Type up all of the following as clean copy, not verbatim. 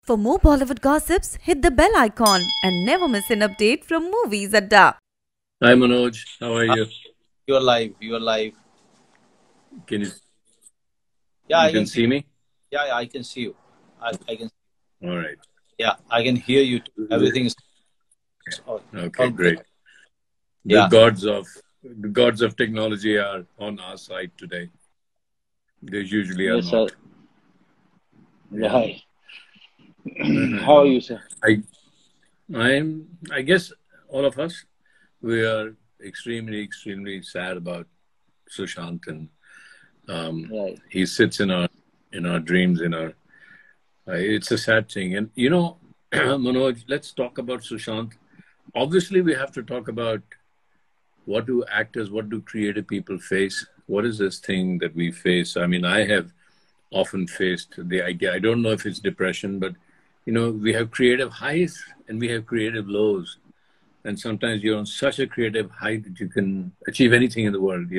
For more Bollywood gossips, hit the bell icon and never miss an update from Movies Adda. Hi Manoj, how are you? You're live. You're live. Can you Yeah, you I can can. see me? Yeah, I can see you. I can. All right. Yeah, I can hear you too. Everything is Okay, all good. great. The Yeah. gods of the gods of technology are on our side today. They usually are Yes, sir. not. Yeah. Right. How are you, sir? I I guess all of us we are extremely sad about Sushant, and Right. he sits in our dreams, in our it's a sad thing. And Manoj, let's talk about Sushant. Obviously we have to talk about what do actors, what do creative people face? What is this thing that we face? I mean, I have often faced the idea. I don't know if it's depression, but we have creative highs and we have creative lows. And sometimes you're on such a creative height that you can achieve anything in the world,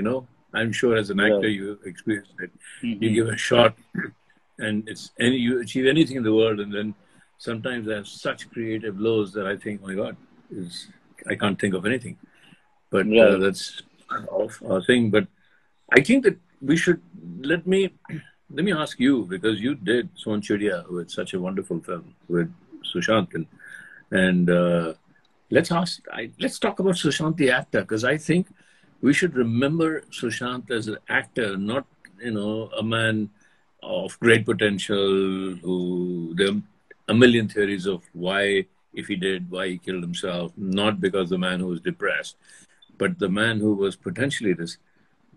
I'm sure as an actor Right. you experienced it. You Mm-hmm. give a shot and you achieve anything in the world, and then sometimes I have such creative lows that I think, oh my God, I can't think of anything. But Right. that's off our thing. But I think that we should let me ask you, because you did Son Chidiya with such a wonderful film with Sushant, and let's talk about Sushant the actor, because I think we should remember Sushant as an actor, not a man of great potential who there are a million theories of why he killed himself, not because the man who was depressed, but the man who was potentially this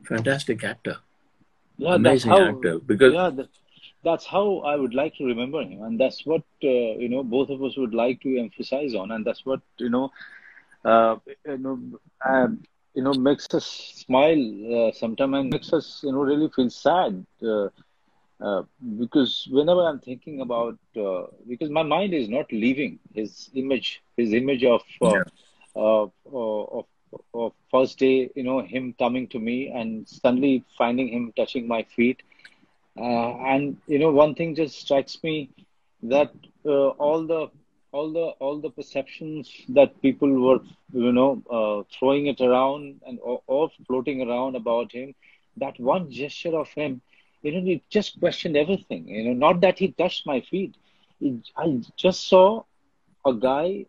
fantastic actor, Yeah, that's amazing how. actor. Because Yeah, that's how I would like to remember him, and that's what both of us would like to emphasize on, and that's what uh, you know, uh, makes us smile sometimes, and makes us really feel sad. Uh, because whenever I'm thinking about, because my mind is not leaving his image yeah, of first day, him coming to me and suddenly finding him touching my feet. And one thing just strikes me that all the perceptions that people were throwing it around and or floating around about him, that one gesture of him, it just questioned everything. Not that he touched my feet. I just saw a guy,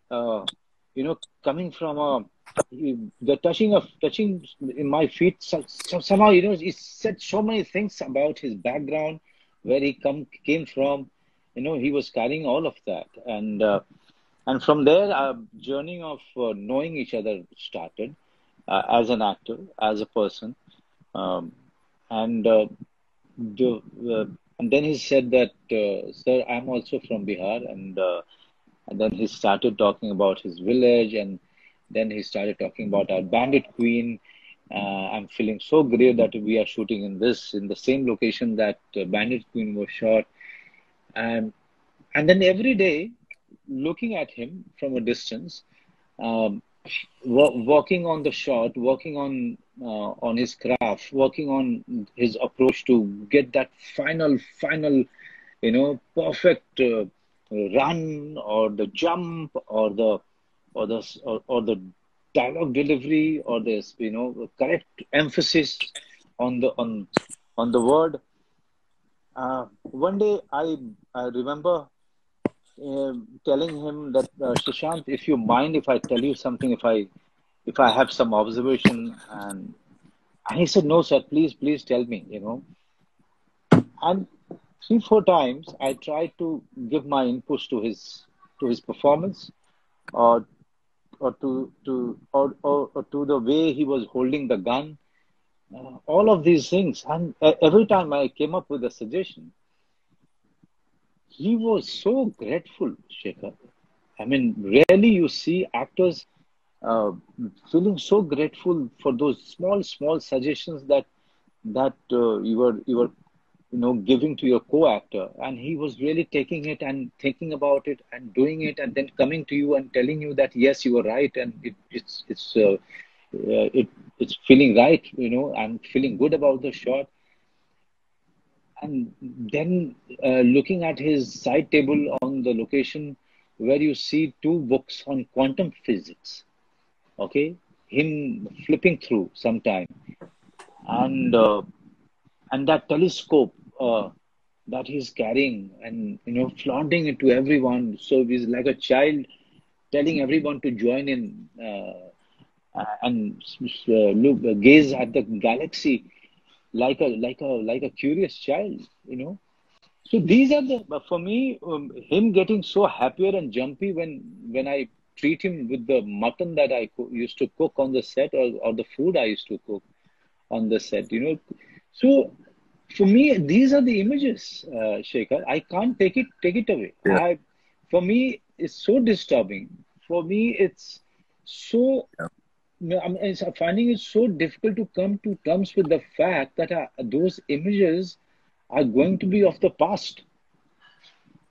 coming from the touching in my feet. Somehow, he said so many things about his background, where he came from. He was carrying all of that, and from there, our journey of knowing each other started, as an actor, as a person, um, and the, uh, and then he said that, "Sir, I'm also from Bihar," and then he started talking about his village, and then he started talking about our Bandit Queen. I'm feeling so great that we are shooting in the same location that Bandit Queen was shot, and then every day, looking at him from a distance, um, working on the shot, working on his craft, working on his approach to get that final, perfect run, or the jump, or the dialogue delivery, or this correct emphasis on the word. One day, I remember telling him that, Shashank, if you mind if I tell you something, if I have some observation, and he said, no, sir, please tell me. And 3 4 times I tried to give my inputs to his performance, or or to the way he was holding the gun, all of these things. And every time I came up with a suggestion, he was so grateful, Shekhar. I mean, rarely you see actors uh, feeling so grateful for those small suggestions that you were giving to your co-actor, and he was really taking it and thinking about it and doing it, and then coming to you and telling you that yes, you were right, and it's feeling right, and feeling good about the shot. And then looking at his side table on the location where you see two books on quantum physics, okay, him flipping through sometime, and and that telescope that he's carrying, and flaunting it to everyone. So he's like a child telling everyone to join in, and look, gaze at the galaxy like a curious child. So these are for me, him getting so happier and jumpy when I treat him with the mutton that I used to cook on the set, or the food I used to cook on the set. So for me, these are the images, Shekhar. I can't take it away. Yeah. For me, it's so disturbing. For me, it's so. Yeah. I'm finding it so difficult to come to terms with the fact that those images are going to be of the past.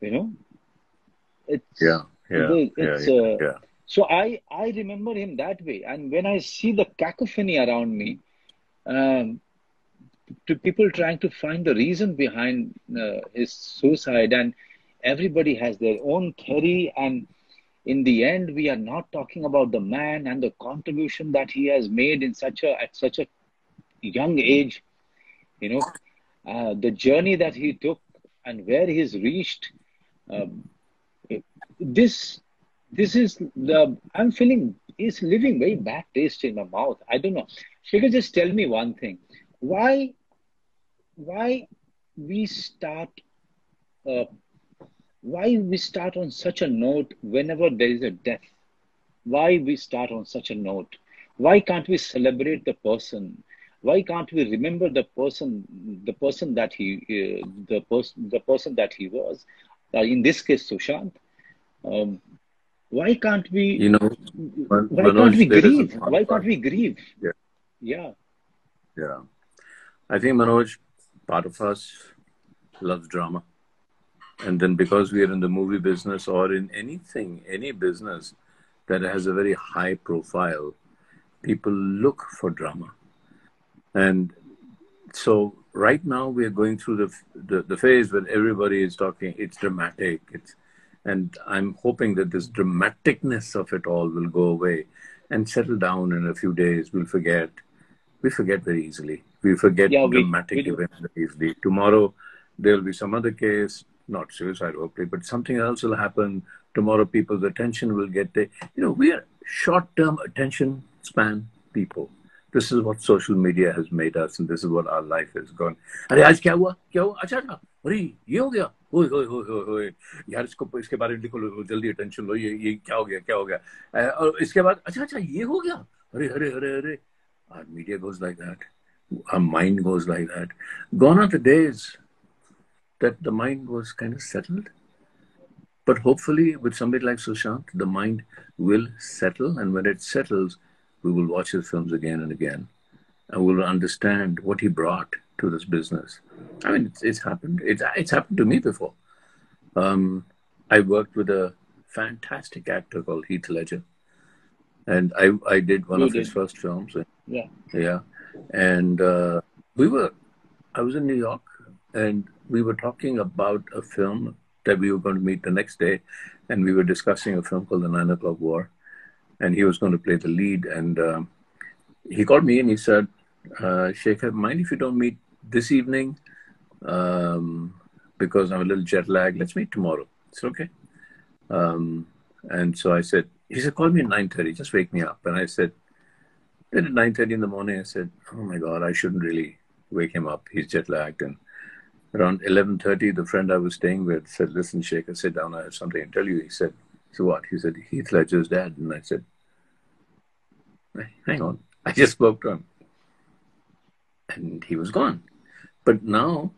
It's Yeah. Yeah. it's Yeah. so I remember him that way, and when I see the cacophony around me, um, to people trying to find the reason behind his suicide, and everybody has their own theory, and in the end we are not talking about the man and the contribution that he has made at such a young age. The journey that he took and where he's reached. um, this this is the I'm feeling is leaving very bad taste in my mouth. I don't know. Shekhar, just tell me one thing. Why why we start uh, why we start on such a note whenever there is a death? Why we start on such a note? Why can't we celebrate the person? Why can't we remember the person that the person that he was? In this case, Sushant. Um, why can't we? You know, Why can't we Manoj, there is grieve? one Why can't part. we grieve? Yeah. Yeah, Yeah. I think, Manoj, part of us loves drama. And then because we are in the movie business or in anything, any business that has a very high profile, people look for drama. And so right now we are going through the phase where everybody is talking, it's dramatic. And I'm hoping that this dramaticness of it all will go away and settle down in a few days. We'll forget. We forget very easily. We forget yeah, we dramatic do. events very easily. Tomorrow, there'll be some other case, not suicide, hopefully, but something else will happen. Tomorrow, people's attention will get there. We are short-term attention span people. This is what social media has made us, and this is what our life has gone. अरे आज क्या हुआ? क्या हुआ? अच्छा था. अरे ये हो गया. ओए ओए ओए ओए यार इसके बारे में लिखो जल्दी अटेंशन लो ये क्या हो गया और इसके बाद अच्छा ये हो गया अरे अरे अरे अरे our media goes like that. Our mind goes like that. Gone are the days that the mind was kind of settled. But hopefully, with somebody like Sushant, the mind will settle. And when it settles, we will watch his films again and again. And we'll understand what he brought to this business. I mean, it's happened. It's happened to me before. I worked with a fantastic actor called Heath Ledger. And I did one You of his did. first films. Yeah. Yeah. And I was in New York, and we were talking about a film that we were going to meet the next day. And we were discussing a film called The 9 O'Clock War. And he was going to play the lead. And he called me and he said, Shekhar, mind if you don't meet this evening? Because I'm a little jet lagged. Let's meet tomorrow. It's okay. And so I said, he said, call me at 9:30. Just wake me up. And I said, then at 9:30 in the morning, I said, oh my God, I shouldn't really wake him up. He's jet lagged. And around 11:30, the friend I was staying with said, listen, Shekhar, sit down. I have something to tell you. He said, so what? He said, Heath Ledger's dad. And I said, hang on. I just spoke to him. And he was gone. But now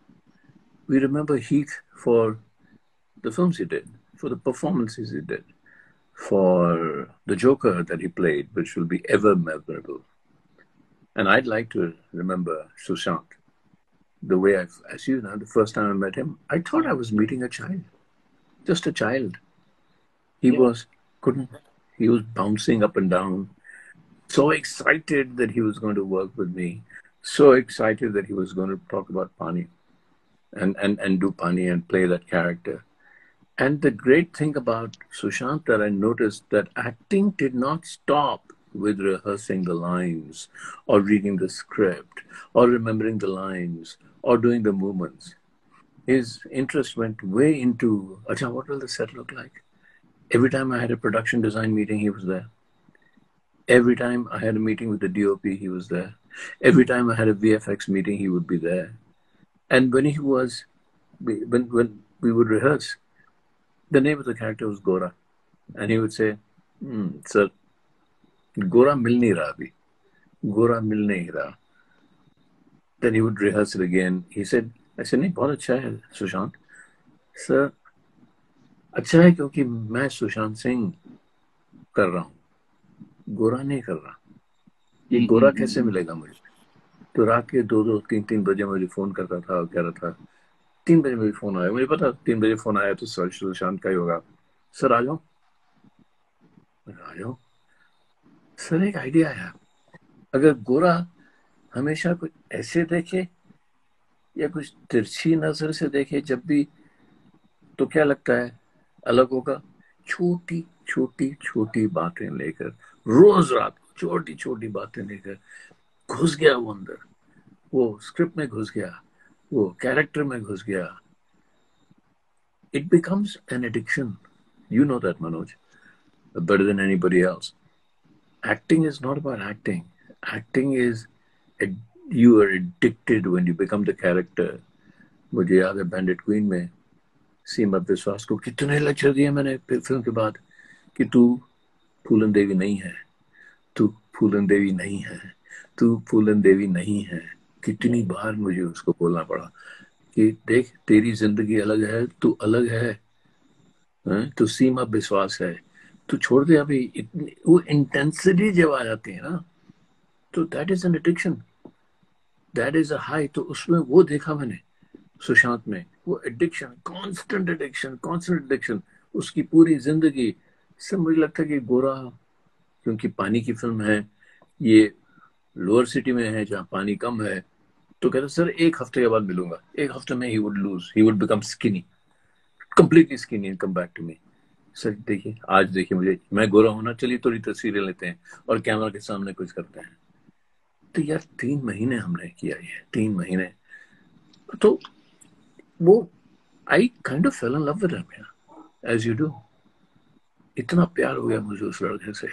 we remember Heath for the films he did, for the performances he did, for the Joker that he played, which will be ever memorable. And I'd like to remember Sushant the way as you know, the first time I met him, I thought I was meeting a child, just a child. He was bouncing up and down, so excited that he was going to work with me, so excited that he was going to talk about Pani. and do Pani and play that character. And the great thing about Sushant that I noticed that acting did not stop with rehearsing the lines or reading the script or remembering the lines or doing the movements. His interest went way into, Acha, what will the set look like? Every time I had a production design meeting, he was there. Every time I had a meeting with the DOP, he was there. Every time I had a VFX meeting, he would be there. And when when we would rehearse, the name of the character was Gora. And he would say, sir, Gora mil nahi raha abhi. Gora mil nahi raha. Then he would rehearse it again. He said, I said, नहीं बहुत अच्छा है Sushant. Sir, अच्छा है क्योंकि मैं सुशांत सिंह कर रहा हूँ, गोरा नहीं कर रहा. ये गोरा कैसे मिलेगा मुझे? तो रात के 2-3 बजे मुझे फोन करता था और कह रहा था, 3 बजे मुझे फोन आया, मुझे पता 3 बजे फोन आया तो सुशांत का ही होगा. सर आ जाओ. आ जाओ सर, एक आइडिया है. अगर गोरा हमेशा कुछ ऐसे देखे या कुछ तिरछी नजर से देखे जब भी, तो क्या लगता है अलग होगा? छोटी छोटी छोटी बातें लेकर, रोज रात छोटी छोटी बातें लेकर घुस गया वो अंदर, वो स्क्रिप्ट में घुस गया, वो कैरेक्टर में घुस गया. It becomes an addiction. You know that, Manoj, better than anybody else. Acting is not about acting. Acting is you are addicted when you become the character. मुझे याद है बैंडिट क्वीन में सीमा विश्वास को कितने लेक्चर दिए मैंने फिल्म के बाद कि तू फूलन देवी नहीं है, तू फूलन देवी नहीं है, तू फूलन देवी नहीं है. कितनी बार मुझे उसको बोलना पड़ा कि देख तेरी जिंदगी अलग है, तू अलग है, तू सीमा विश्वास है, तू छोड़ दे अभी. इतनी वो इंटेंसिटी जब आ जाती है ना, तो that is an addiction, that is a high. तो उसमें वो देखा मैंने सुशांत में, वो एडिक्शन, कांस्टेंट एडिक्शन. उसकी पूरी जिंदगी से मुझे लगता है कि गोरा, क्योंकि पानी की फिल्म है, ये लोअर सिटी में है जहाँ पानी कम है, तो कहते सर 1 हफ्ते के बाद मिलूंगा. 1 हफ्ते में ही would become skinny, completely skinny and come back to me. Sir देखिए, आज देखिए मुझे, मैं गोरा होना, चलिए थोड़ी तस्वीरें लेते हैं और कैमरा के सामने कुछ करते हैं. तो यार 3 महीने हमने किया ये, 3 महीने. तो वो I kind of fell in love with him, as you do. इतना प्यार हो गया मुझे उस लड़के से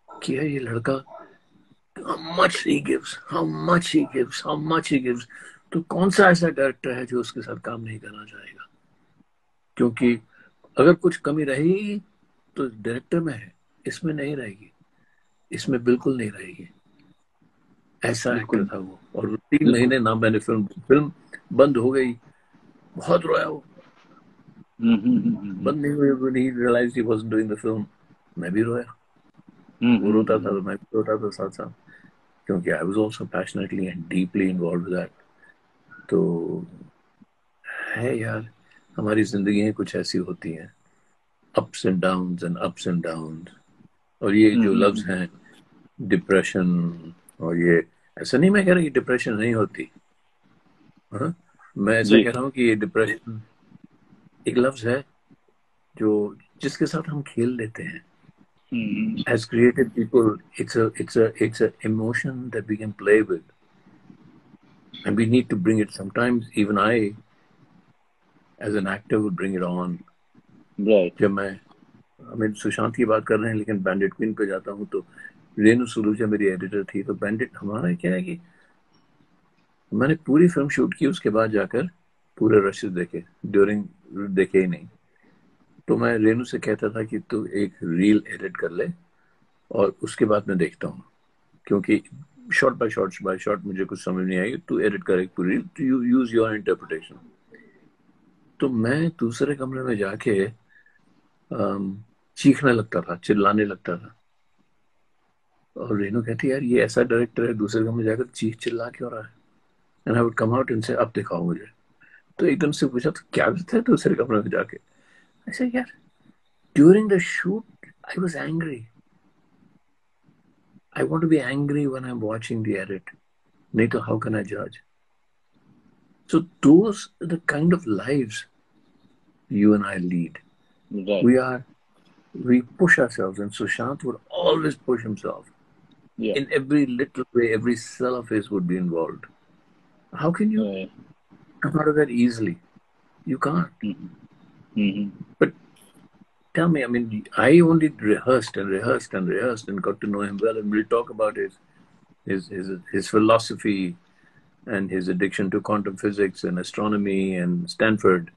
कि ये लड़का, how much he gives. तो कौन सा ऐसा डायरेक्टर है जो उसके साथ काम नहीं करना चाहेगा? क्योंकि अगर कुछ कमी रहेगी तो डायरेक्टर में है, इसमें नहीं रहेगी, इसमें बिल्कुल नहीं रहेगी. ऐसा एक्टर था वो. और 3 महीने ना मैंने फिल्म बंद हो गई, बहुत रोया वो. बंद नहीं हुई, when he realized he wasn't doing the film, मैं भी रोया. वो रोता था तो मैं भी रोता था साथ साथ, क्योंकि I was also passionately and deeply involved with that. तो है यार, हमारी जिंदगी कुछ ऐसी होती हैं, ups and downs. और ये जो लफ्ज हैं डिप्रेशन, और ये ऐसा नहीं मैं कह रहा कि डिप्रेशन नहीं होती, हाँ? मैं ऐसा कह रहा हूँ कि ये डिप्रेशन एक लफ्ज है जो जिसके साथ हम खेल लेते हैं. As creative people, it's a emotion that we can play with, and we need to bring it. Sometimes even I, as an actor, would bring it on. Right. जब मैं सुशांत की बात कर रहे हैं, लेकिन बैंडिट क्वीन पे जाता हूँ तो रेनू सुलूजा मेरी एडिटर थी. तो बैंडिट हमारा क्या है कि मैंने पूरी फिल्म शूट की, उसके बाद जाकर पूरे रशेस देखे, ड्यूरिंग देखे ही नहीं. तो मैं रेनू से कहता था कि तू एक रील एडिट कर ले और उसके बाद मैं देखता हूँ, क्योंकि शॉट बाय शॉट मुझे कुछ समझ नहीं आई, तू एडिट कर एक पूरी reel, to use your interpretation. तो मैं दूसरे कमरे में जाके चीखने लगता था, चिल्लाने लगता था. और रेनू कहती यार ये ऐसा डायरेक्टर है, दूसरे कमरे में जाकर चीख चिल्ला क्यों रहा है? And I would come out and से अब दिखाओ मुझे. तो एकदम से पूछा तो क्या करता है दूसरे कमरे में जाके? ऐसे यार during the shoot I was angry. I want to be angry when I'm watching the edit. नहीं तो how can I judge? So those are the kind of lives you and I lead. Right. We push ourselves, and Sushant would always push himself. Yeah. In every little way, every cell of his would be involved. How can you Right. come out of that easily? You can't. Mm-hmm. But tell me, I mean, I only rehearsed and rehearsed and rehearsed and got to know him well, and we'll talk about his philosophy and his addiction to quantum physics and astronomy and Stanford.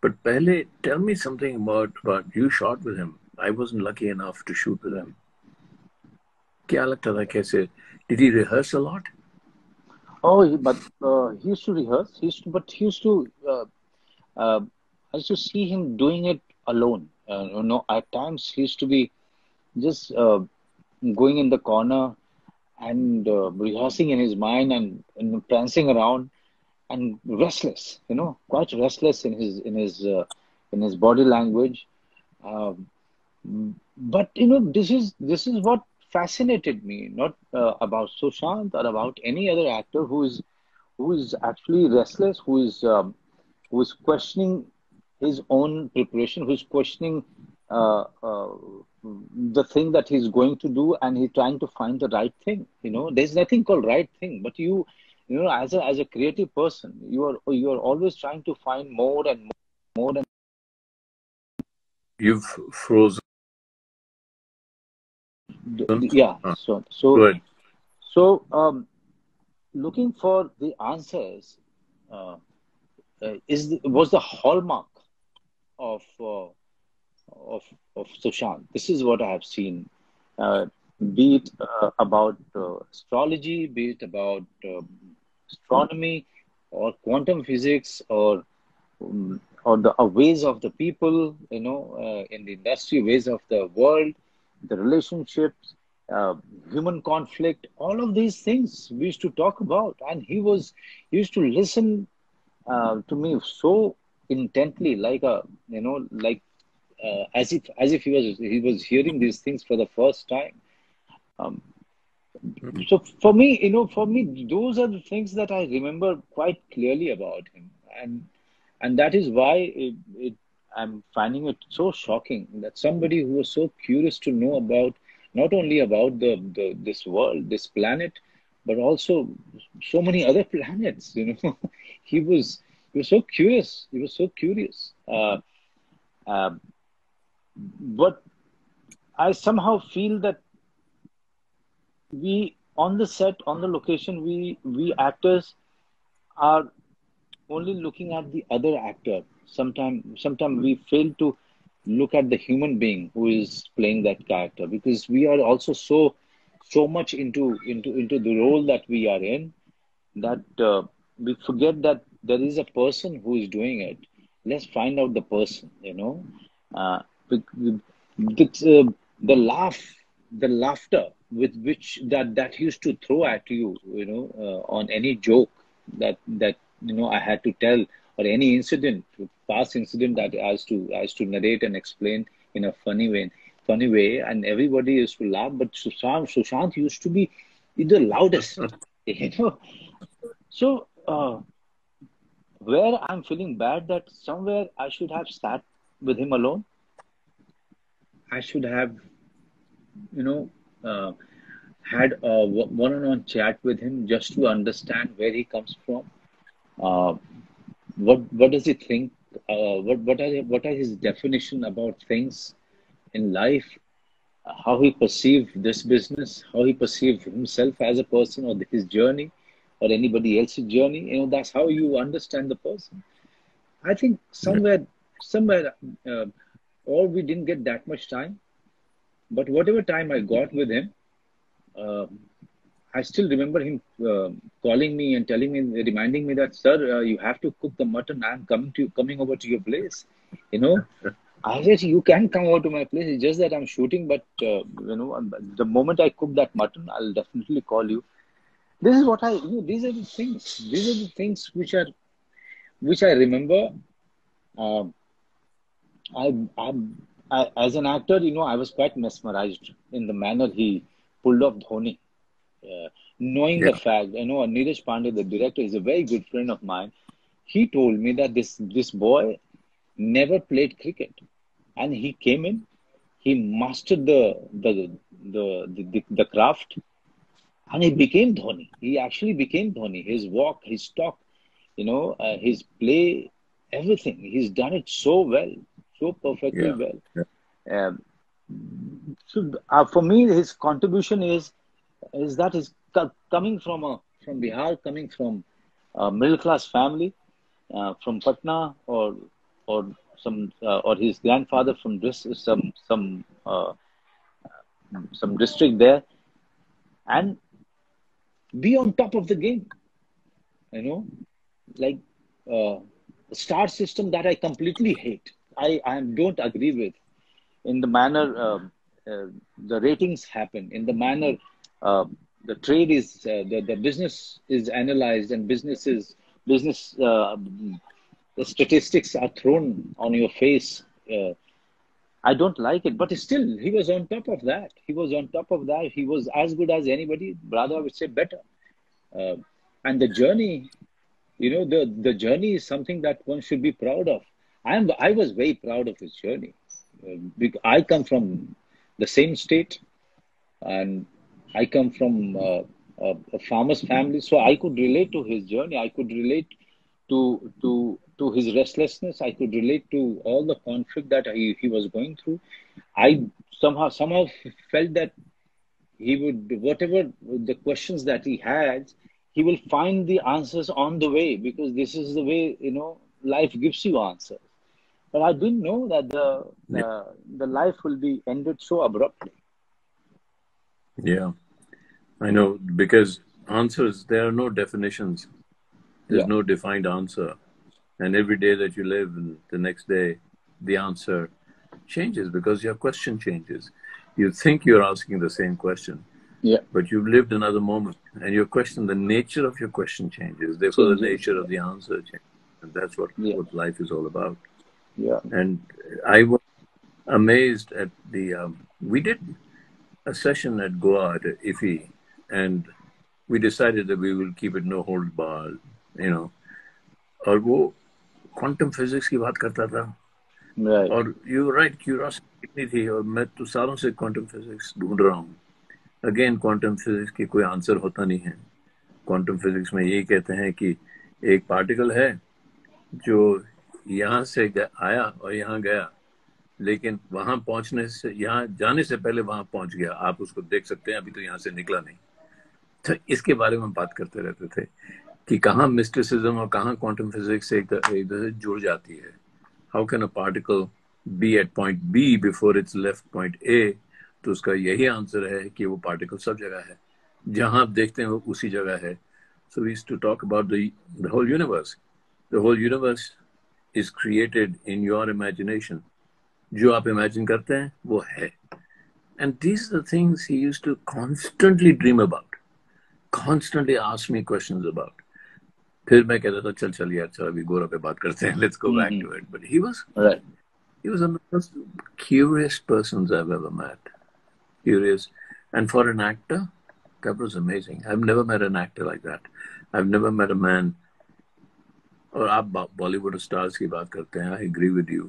But Pehle, tell me something about you shot with him. I wasn't lucky enough to shoot with him. क्या लगता था कैसे? Did he rehearse a lot? Oh, but he used to rehearse. He used to. Uh, I used to see him doing it alone. At times he used to be just going in the corner and rehearsing in his mind and prancing around and restless. Quite restless in his body language. Um, but this is what fascinated me, not about Sushant or about any other actor who is actually restless, who is questioning his own preparation, who is questioning uh, uh, the thing that he's going to do, and he's trying to find the right thing. There's nothing called right thing, but as a creative person, you are always trying to find more and more and You've frozen. yeah. Ah, So so good. so looking for the answers uh, was the hallmark of of of Sushant. This is what I have seen, uh, be it about astrology, be it about astronomy, or quantum physics, or the ways of the people, in the industry, ways of the world, the relationships, uh, human conflict. All of these things we used to talk about, and he used to listen to me so intently, as if he was hearing these things for the first time. Um, so for me, those are the things that I remember quite clearly about him, and that is why I'm finding it so shocking that somebody who was so curious to know about not only about this world, this planet, but also so many other planets. he was he was so curious. He was so curious. Uh, but I somehow feel that we on the set, on the location, we actors are only looking at the other actor. Sometimes we fail to look at the human being who is playing that character, because we are also so much into the role that we are in, that we forget that there is a person who is doing it. Let's find out the person. Uh, the, the laugh, the laughter with which that used to throw at you, on any joke that I had to tell, or any incident, past incident that I was to narrate and explain in a funny way, and everybody used to laugh. But Sushant used to be the loudest, you know. So, where I'm feeling bad, that somewhere I should have sat with him alone. I should have, you know, uh, had a one-on-one chat with him, just to understand where he comes from. Uh, what does he think? What are his definition about things in life? How he perceived this business? How he perceived himself as a person, or his journey, or anybody else's journey? That's how you understand the person. I think Yeah. somewhere, uh, or we didn't get that much time, but whatever time I got with him, uh, I still remember him calling me and telling me, reminding me that, sir, you have to cook the mutton. I'm coming over to your place. You know, I said, you can come over to my place. It's just that I'm shooting, but the moment I cook that mutton, I'll definitely call you. This is what these are the things. These are the things which I remember. Um I, as an actor, I was quite mesmerized in the manner he pulled off Dhoni. knowing the Yeah. fact, Neeraj Pandey, the director, is a very good friend of mine. He told me that this boy never played cricket, and he came in, he mastered the craft, and he became Dhoni. He actually became Dhoni. His walk, his talk, his play, everything. He's done it so well, so perfectly Yeah. well. Yeah. Um, so for me, his contribution is that he's coming from Bihar, coming from a middle class family, from Patna, or or his grandfather from some district there, and be on top of the game. You know, like star system that I completely hate. I don't agree with in the manner the ratings happen, in the manner uh, the trade is the business is analyzed, and business the statistics are thrown on your face. I don't like it, but still, he was on top of that. He was on top of that. He was as good as anybody. Rather, I would say better. Uh, and the journey, the journey is something that one should be proud of. I was very proud of his journey. I come from the same state, and I come from a farmer's family, so I could relate to his journey. I could relate to his restlessness. I could relate to all the conflict that he was going through. I somehow felt that he would, whatever the questions that he had, he will find the answers on the way, because this is the way life gives you answers. But I didn't know that Yeah. the life will be ended so abruptly. Yeah. I know, because answers, there are no definitions. There's Yeah, no defined answer. And every day that you live, and the next day, the answer changes because your question changes. You think you're asking the same question, yeah, but you've lived another moment, and your question, the nature of your question changes. Therefore, the changes. nature of the answer changes. And that's what Yeah, life is all about. yeah, And I was amazed at we did a session at Goa at IFI, and we decided that we will keep it no hold bar, और वो quantum physics की बात करता था, right. और you right, curiosity कितनी थी, और मैं तो सालों से क्वांटम फिजिक्स ढूंढ रहा हूँ. अगेन, क्वांटम फिजिक्स की कोई आंसर होता नहीं है. क्वांटम फिजिक्स में यही कहते हैं कि एक पार्टिकल है जो यहाँ से आया और यहाँ गया, लेकिन वहां पहुंचने से, यहाँ जाने से पहले वहां पहुंच गया. आप उसको देख सकते हैं, अभी तो यहाँ से निकला नहीं. तो इसके बारे में बात करते रहते थे कि कहाँ मिस्टिसिज्म और कहाँ क्वांटम फिजिक्स एक दूसरे से जुड़ जाती है. How can a particle be at point B before it's left point A? तो उसका यही आंसर है कि वो पार्टिकल सब जगह है, जहां आप देखते हैं वो उसी जगह है. So we used to talk about the whole universe. The whole universe is created in your imagination. जो आप इमेजिन करते हैं वो है. And these are the things he used to constantly dream about, constantly ask me questions about. फिर मैं कहता था चल यार, चल अभी गोरा पे बात करते हैं, let's go back to it. But he was Right. one of the most curious persons I've ever met. Curious. And for an actor, that was amazing. I've never met an actor like that. I've never met a man. और आप Bollywood stars की बात करते हैं, I agree with you.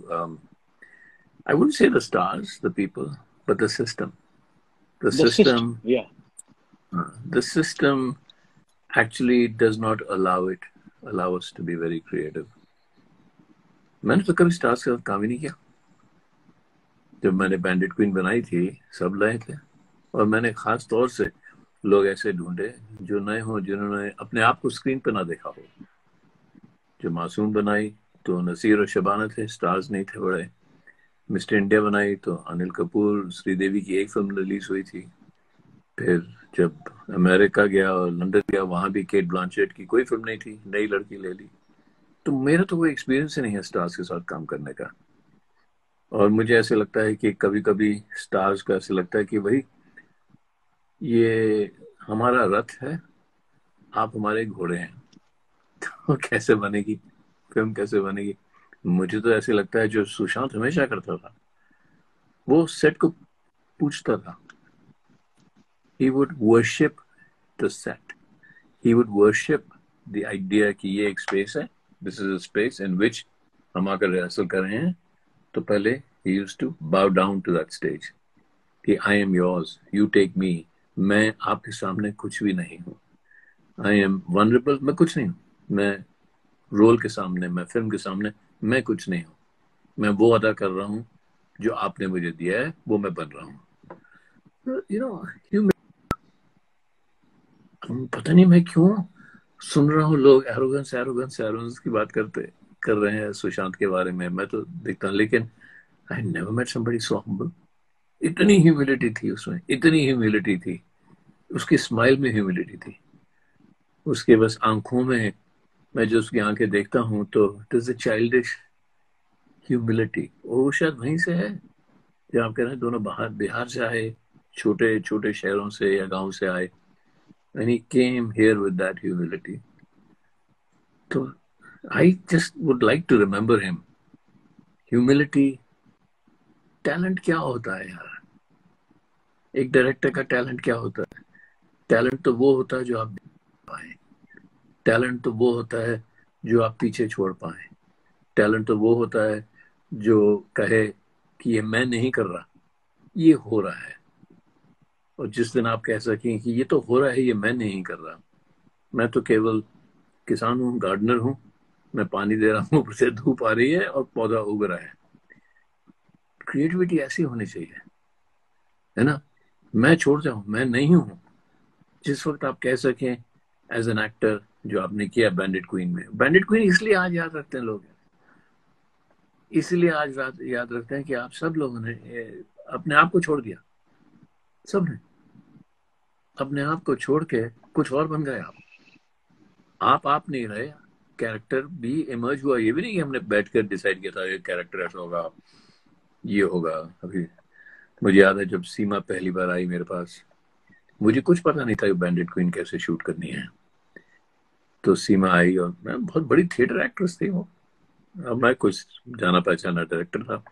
I wouldn't say the stars, the people, but the system. The system, Yeah. the system actually does not allow us to be very creative. मैंने तो कभी stars के साथ काम ही नहीं किया. जब मैंने बैंडिट क्वीन बनाई थी, सब नए थे, और मैंने खास तौर से लोग ऐसे ढूंढे जो नए हों, जिन्होंने अपने आप को स्क्रीन पे ना देखा हो. जो मासूम बनाई तो नसीर और शबाना थे, स्टार्स नहीं थे बड़े. मिस्टर इंडिया बनाई तो अनिल कपूर, श्रीदेवी की एक फिल्म रिलीज हुई थी. फिर जब अमेरिका गया और लंदन गया, वहां भी केट ब्लांचेट की कोई फिल्म नहीं थी, नई लड़की ले ली. तो मेरा तो कोई एक्सपीरियंस ही नहीं है स्टार्स के साथ काम करने का. और मुझे ऐसे लगता है कि कभी कभी स्टार्स का ऐसे लगता है कि भाई ये हमारा रथ है, आप हमारे घोड़े हैं. तो कैसे बनेगी फिल्म, कैसे बनेगी? मुझे तो ऐसे लगता है जो सुशांत हमेशा करता था, वो सेट को पूछता था. He would worship the set. He would worship the idea कि ये एक space है, this is a space in which हम आकर रिहर्सल कर रहे हैं. तो पहले he used to bow down to that stage कि I am yours, you take me. मैं आपके सामने कुछ भी नहीं हूँ. I am vulnerable, मैं कुछ नहीं हूँ. मैं रोल के सामने, मैं फिल्म के सामने, मैं कुछ नहीं हूँ. मैं वो अदा कर रहा हूँ जो आपने मुझे दिया है, वो मैं बन रहा हूँ. You know, पता नहीं मैं क्यों सुन रहा हूँ लोग एरोगेंस की बात कर रहे हैं सुशांत के बारे में. मैं तो देखता हूँ, लेकिन I never met somebody so humble. इतनी ह्यूमिलिटी थी उसमें, इतनी ह्यूमिलिटी थी. उसकी स्माइल में ह्यूमिलिटी थी, उसके बस आंखों में. मैं जो उसकी आंखें देखता हूँ तो it is a childish humility. वो शायद वहीं से है जहाँ आप कह रहे हैं दोनों बिहार से आए, छोटे छोटे शहरों से या गांव से आए. And he came here with that humility. So I just would like to remember him. Humility, talent क्या होता है यार? एक डायरेक्टर का टैलेंट क्या होता है? टैलेंट तो वो होता है जो आप देख पाए. टैलेंट तो वो होता है जो आप पीछे छोड़ पाए. टैलेंट तो वो होता है जो कहे कि ये मैं नहीं कर रहा, ये हो रहा है. और जिस दिन आप कह सकें कि ये तो हो रहा है, ये मैं नहीं कर रहा, मैं तो केवल किसान हूँ, गार्डनर हूँ, मैं पानी दे रहा हूँ, ऊपर से धूप आ रही है और पौधा उग रहा है. क्रिएटिविटी ऐसी होनी चाहिए, है ना? मैं छोड़ जाऊं, मैं नहीं हूँ. जिस वक्त आप कह सकें एज एन एक्टर, जो आपने किया बैंडिट क्वीन में. बैंडिट क्वीन इसलिए आज याद रखते हैं लोग, इसलिए आज याद रखते हैं कि आप सब लोगों ने अपने आप को छोड़ दिया. सब ने अपने आप को छोड़ के कुछ और बन गए. आप नहीं रहे, कैरेक्टर भी इमर्ज हुआ. ये भी नहीं कि हमने बैठकर डिसाइड किया था ये कैरेक्टर ऐसा होगा, ये होगा. अभी मुझे याद है जब सीमा पहली बार आई मेरे पास, मुझे कुछ पता नहीं था बैंडिट क्वीन कैसे शूट करनी है. तो सीमा आई और मैं बहुत बड़ी थिएटर एक्ट्रेस थी वो. अब मैं कुछ जाना पहचाना डायरेक्टर था.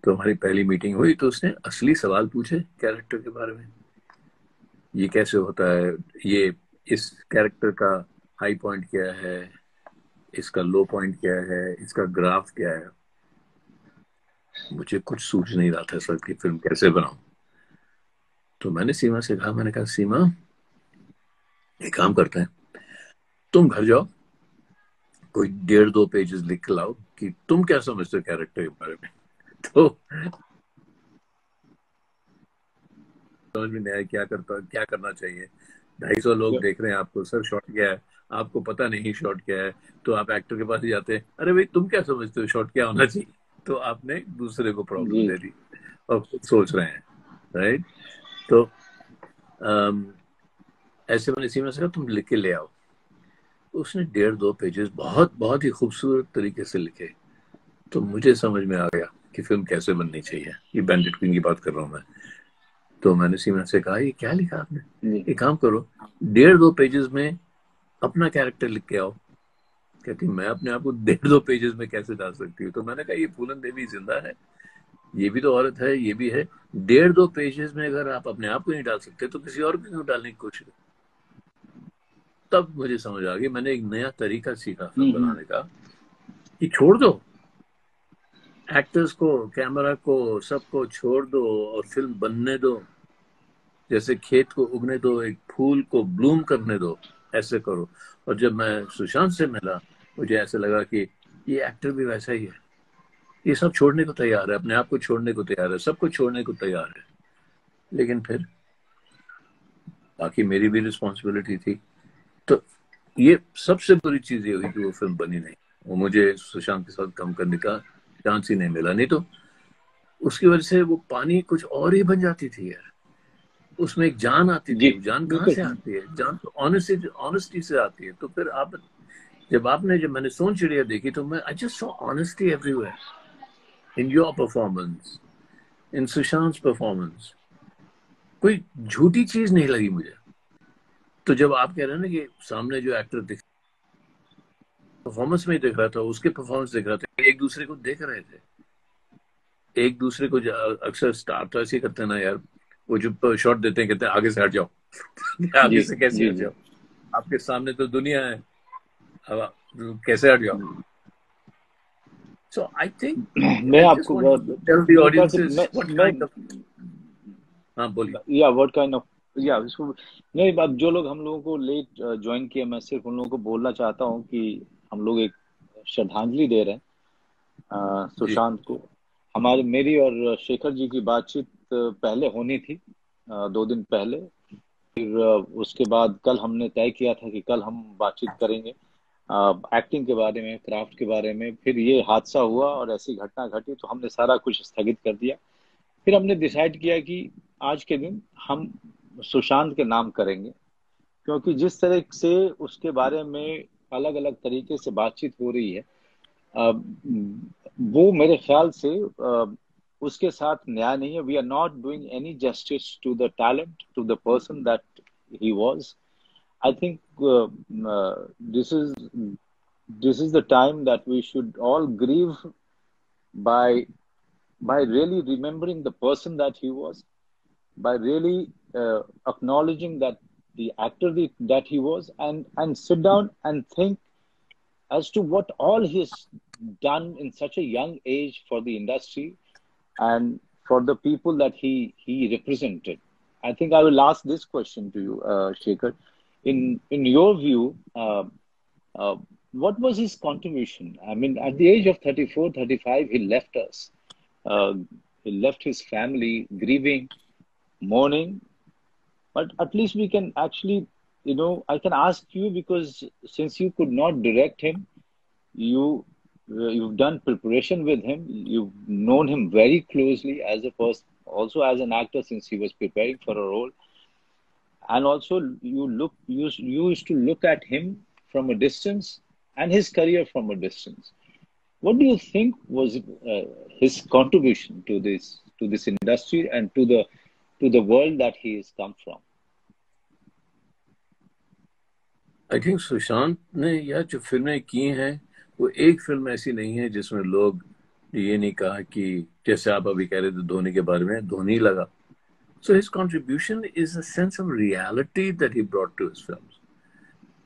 तो हमारी पहली मीटिंग हुई तो उसने असली सवाल पूछे कैरेक्टर के बारे में. ये कैसे होता है, ये इस कैरेक्टर का हाई पॉइंट क्या है, इसका लो पॉइंट क्या है, इसका ग्राफ क्या है. मुझे कुछ सूझ नहीं रहा था सर कि फिल्म कैसे बनाऊं. तो मैंने सीमा से कहा, मैंने कहा सीमा एक काम करते हैं, तुम घर जाओ, कोई 1.5-2 पेजेस लिख के लाओ कि तुम क्या समझते हो कैरेक्टर के बारे में. तो समझ में नहीं आया क्या करना चाहिए. 250 लोग देख रहे हैं आपको, सर शॉट क्या है, आपको पता नहीं शॉट क्या है. तो आप एक्टर के पास ही जाते हैं, अरे भाई तुम क्या समझते हो शॉट क्या होना चाहिए. तो आपने दूसरे को प्रॉब्लम दे दी और खुद सोच रहे हैं, राइट. तो ऐसे मैंने सीमा से कहा तुम लिख के ले आओ. उसने 1.5-2 पेजेस बहुत ही खूबसूरत तरीके से लिखे. तो मुझे समझ में आ गया कि फिल्म कैसे बननी चाहिए. ये बैंडिट क्वीन की बात कर रहा हूँ मैं. तो मैंने सीमा से कहा ये क्या लिखा आपने, एक काम करो 1.5-2 पेजेस में अपना कैरेक्टर लिख के आओ. कहती मैं अपने आप को 1.5-2 पेजेस में कैसे डाल सकती हूँ. तो मैंने कहा ये फूलन देवी जिंदा है, ये भी तो औरत है, ये भी है. 1.5-2 पेजेस में अगर आप अपने आप को नहीं डाल सकते तो किसी और को क्यों डालने की कोशिश. तब मुझे समझ आ गई. मैंने एक नया तरीका सीखा फिल्म बनाने का कि छोड़ दो एक्टर्स को, कैमरा को, सबको छोड़ दो और फिल्म बनने दो. जैसे खेत को उगने दो, एक फूल को ब्लूम करने दो, ऐसे करो. और जब मैं सुशांत से मिला मुझे ऐसे लगा कि ये एक्टर भी वैसा ही है. ये सब छोड़ने को तैयार है, अपने आप को छोड़ने को तैयार है, सबको छोड़ने को तैयार है. लेकिन फिर बाकी मेरी भी रिस्पॉन्सिबिलिटी थी. तो ये सबसे बुरी चीज ये हुई कि वो फिल्म बनी नहीं. वो मुझे सुशांत के साथ काम करने का चांस ही नहीं मिला. नहीं तो उसकी वजह से वो पानी कुछ और ही बन जाती थी यार. उसमें एक जान आती थी. जान कहाँ से आती है? जान तो ऑनेस्टी से आती है. तो फिर जब मैंने सोन चिड़िया देखी तो मैं I just saw honesty everywhere in your performance, in Sushant performance. कोई झूठी चीज नहीं लगी मुझे. तो जब आप कह रहे हैं ना कि सामने जो एक्टर दिख परफॉर्मेंस में ही देख रहा था, उसके परफॉर्मेंस देख रहा था, एक दूसरे को देख रहे थे. एक दूसरे को अक्सर स्टार तो ऐसे करते हैं ना यार, वो जो शॉट देते हैं कहते हैं आगे से हट जाओ, आप जी इससे कैसे जी हट जी। जाओ? आपके सामने तो दुनिया है, अब आप कैसे हट जाओ? So I think मैं I just आपको want to tell the मेरे ख्याल से audiences what मैं kind of, हाँ बोलिए। या व्हाट काइंड ऑफ या इसको नहीं, अब जो लोग हम लोगों को लेट ज्वाइन किए, मैं सिर्फ उन लोगों को बोलना चाहता हूँ कि हम लोग एक श्रद्धांजलि दे रहे हैं जी सुशांत को। हमारी मेरी और शेखर जी की बातचीत पहले होनी थी, 2 दिन पहले। फिर उसके बाद कल हमने तय किया था कि कल हम बातचीत करेंगे एक्टिंग के बारे में, क्राफ्ट के बारे में। फिर ये हादसा हुआ और ऐसी घटना घटी तो हमने सारा कुछ स्थगित कर दिया। फिर हमने डिसाइड किया कि आज के दिन हम सुशांत के नाम करेंगे, क्योंकि जिस तरह से उसके बारे में अलग अलग तरीके से बातचीत हो रही है, अ, वो मेरे ख्याल से उसके साथ न्याय नहीं है। We are not doing any justice to the talent, to the person that he was. I think this is this is the time that we should all grieve by really remembering the person that he was, by really acknowledging that the actor that he was, and sit down and think as to what all he's done in such a young age for the industry and for the people that he represented. I think I will ask this question to you, Shekhar. In your view, uh, what was his contribution? I mean, at the age of 34, 35, he left us. Uh, he left his family grieving, mourning, but at least we can actually, I can ask you, because since you could not direct him, you you've done preparation with him, you've known him very closely as a person, also as an actor, since he was preparing for a role, and also you used to look at him from a distance and his career from a distance. What do you think was his contribution to this industry and to the world that he has come from? I think Sushant ने यह जो फिल्में की हैं वो एक film ऐसी नहीं है जिसमें लोग ये नहीं कहा कि जैसे आप अभी कह रहे थे धोनी के बारे में, धोनी लगा। So his contribution is a sense of reality that he brought to his films.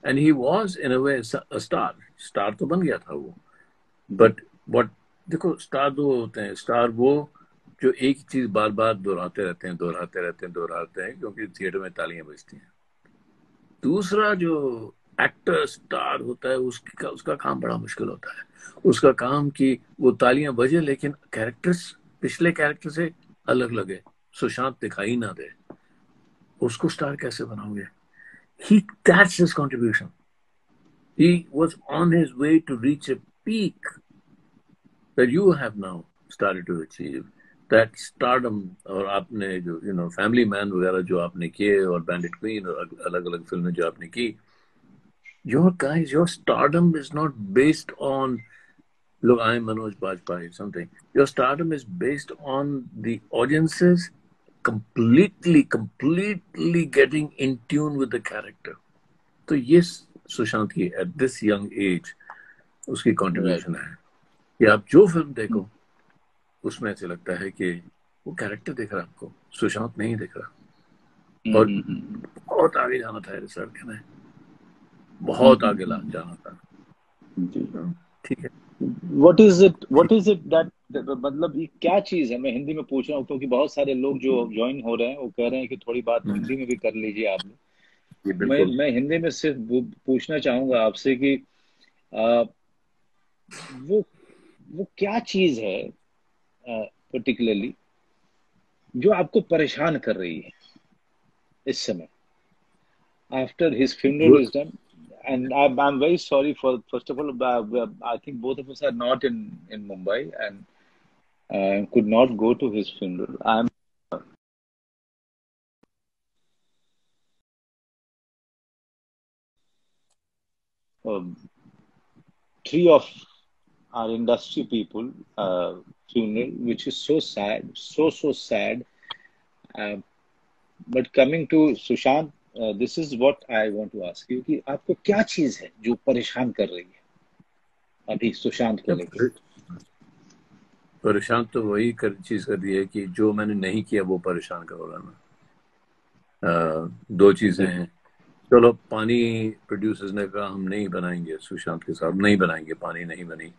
And he was in a way a star. Star तो बन गया था वो। But what, देखो स्टार दो होते हैं। स्टार वो जो एक चीज बार बार दोहराते रहते हैं क्योंकि थिएटर में तालियां बजती हैं। दूसरा जो एक्टर स्टार होता है उसका काम बड़ा मुश्किल होता है। उसका काम कि वो तालियां बजे लेकिन कैरेक्टर्स पिछले कैरेक्टर से अलग लगे, सुशांत दिखाई ना दे। उसको स्टार कैसे बनाओगे? That's his contribution. He was on his way to reach a peak that you have now started to achieve. That stardom, और आपने जो फैमिली मैन वगैरह जो आपने किए और बैंडिट क्वीन और अलग अलग फिल्में जो आपने की, your stardom is not based on, look, I'm Manoj Bajpayee, something. Your stardom is based on the audiences completely getting in tune with the character. तो ये सुशांत की at this young age उसकी contribution है कि आप जो फिल्म देखो उसमें ऐसे लगता है कि वो कैरेक्टर दिख रहा है आपको, सुशांत नहीं दिख रहा। और बहुत आगे जाना था इस लड़के में, बहुत आगे जाना था। ठीक है। What is it that मतलब ये क्या चीज है? मैं हिंदी में पूछ रहा हूँ क्योंकि बहुत सारे लोग जो ज्वाइन हो रहे हैं वो कह रहे हैं कि थोड़ी बात हिंदी में भी कर लीजिए आप। मैं हिंदी में सिर्फ पूछना चाहूंगा आपसे कि वो क्या चीज है पर्टिकुलरली जो आपको परेशान कर रही है इस समय, after his funeral is done? And I'm very sorry for, first of all, I think both of us are not in Mumbai and could not go to his funeral. Three of our industry people funeral, which is so sad, so sad. But coming to Sushant, this is what I want to ask you कि आपको क्या चीज है जो परेशान कर रही है अभी सुशांत को लेकर? परेशान तो वही चीज कर दी है कि जो मैंने नहीं किया वो परेशान कर रहा है। दो चीजें हैं। चलो, पानी प्रोड्यूसर्स ने कहा हम नहीं बनाएंगे सुशांत के साथ, नहीं बनाएंगे, पानी नहीं बनी।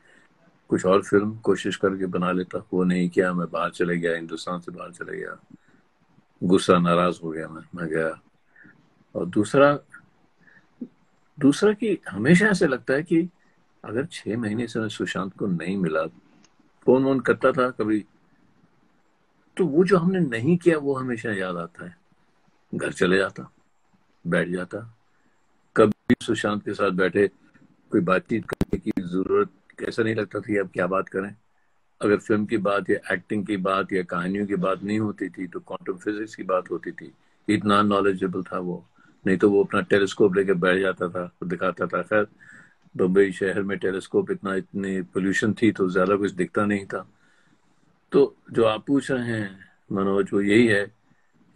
कुछ और फिल्म कोशिश करके बना लेता, वो नहीं किया, मैं बाहर चले गया, हिंदुस्तान से बाहर चले गया, गुस्सा, नाराज हो गया, मैं गया। और दूसरा कि हमेशा ऐसे लगता है कि अगर 6 महीने से मैं सुशांत को नहीं मिला, फोन वोन करता था कभी, तो वो जो हमने नहीं किया वो हमेशा याद आता है। घर चले जाता, बैठ जाता, कभी सुशांत के साथ बैठे कोई बातचीत करने की जरूरत ऐसा नहीं लगता था कि अब क्या बात करें। अगर फिल्म की बात या एक्टिंग की बात या कहानियों की बात नहीं होती थी तो क्वांटम फिजिक्स की बात होती थी। इतना नॉलेजेबल था वो। नहीं तो वो अपना टेलीस्कोप लेके बैठ जाता था, तो दिखाता था। खैर, बम्बई शहर में टेलीस्कोप इतनी पोल्यूशन थी तो ज्यादा कुछ दिखता नहीं था। तो जो आप पूछ रहे हैं मनोज, वो यही है,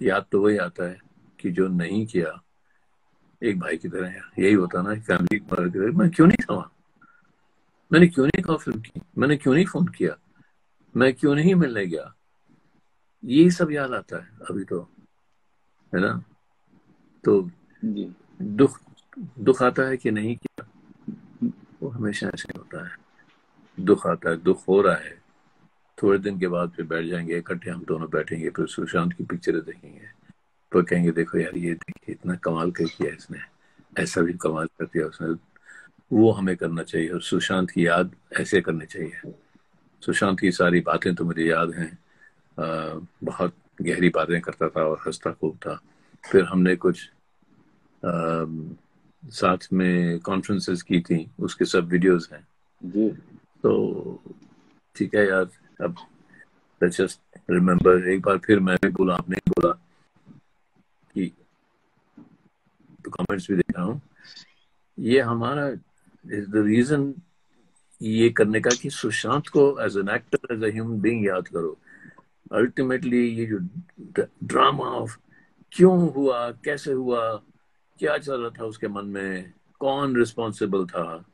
याद तो वही आता है कि जो नहीं किया, एक भाई की तरह यही होता ना, फैमिली की तरह, मैं क्यों नहीं था वहां, मैंने क्यों नहीं कॉल फिल्म की, मैंने क्यों नहीं फोन किया, मैं क्यों नहीं मिलने गया, यही सब याद आता है अभी तो, है ना। तो जी। दुख दुख आता है कि नहीं किया, वो हमेशा ऐसे होता है। दुख आता है, दुख हो रहा है, थोड़े दिन के बाद फिर बैठ जाएंगे इकट्ठे, हम दोनों बैठेंगे, फिर सुशांत की पिक्चरें देखेंगे, तो कहेंगे देखो यार, ये देखिए इतना कमाल कर किया इसने, ऐसा भी कमाल कर दिया उसने, वो हमें करना चाहिए। और सुशांत की याद ऐसे करनी चाहिए। सुशांत की सारी बातें तो मुझे याद हैं, बहुत गहरी बातें करता था और हंसता खूब था। फिर हमने कुछ साथ में कॉन्फ्रेंसेस की थी, उसके सब वीडियोस हैं। जी। तो ठीक है यार, अब लेट्स जस्ट रिमेम्बर, एक बार फिर मैं भी बोला, आपने बोला कि, तो कमेंट्स भी देख रहा हूँ, ये हमारा इज द रीजन ये करने का कि सुशांत को as an actor, as a human being याद करो। अल्टीमेटली ये जो ड्रामा ऑफ क्यों हुआ, कैसे हुआ, क्या चल रहा था उसके मन में, कौन रिस्पॉन्सिबल था,